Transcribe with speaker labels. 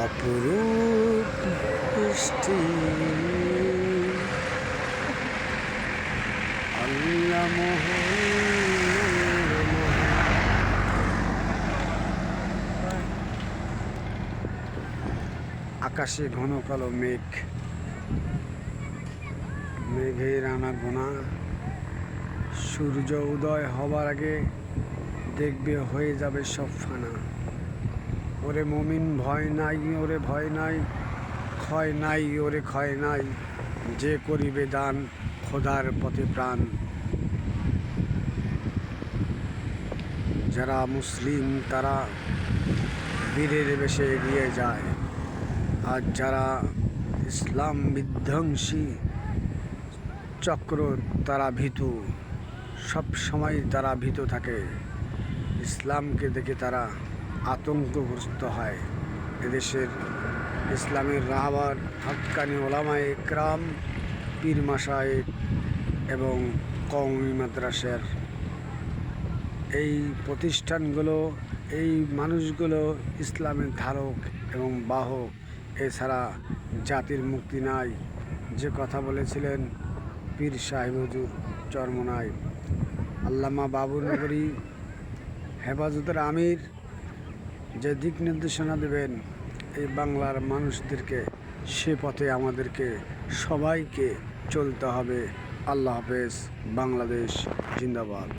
Speaker 1: অপরূপ সৃষ্টি আল্লাহ আকাশে ঘন কালো মেঘ, মেঘের আনাগোনা। সূর্য উদয় হবার আগে দেখবে হয়ে যাবে সব ফানা। ওরে মুমিন ভয় নাই, ওরে ভয় নাই, ক্ষয় নাই, ওরে ক্ষয় নাই, যে করিবে দান খোদার পথে প্রাণ। যারা মুসলিম তারা বীরের বেশে এগিয়ে যায়, আর যারা ইসলাম বিধ্বংসী চক্র তারা ভীতু, সব সময় তারা ভীত থাকে। ইসলামকে দেখে তারা আতঙ্কগ্রস্ত হয়। এদেশের ইসলামের রাহবার হাক্কানি ওলামায়ে ইকরাম, পীর মাশায়েখ এবং কওমি মাদ্রাসার এই প্রতিষ্ঠানগুলো, এই মানুষগুলো ইসলামের ধারক এবং বাহক। এছাড়া জাতির মুক্তি নাই, যে কথা বলেছিলেন পীর সাহেব হুজুর চরমনাই। আল্লামা বাবুনগরী হেফাজতের আমির যে দিক নির্দেশনা দেবেন এই বাংলার মানুষদেরকে, সে পথে আমাদেরকে সবাইকে চলতে হবে। আল্লাহ হাফেজ। বাংলাদেশ জিন্দাবাদ।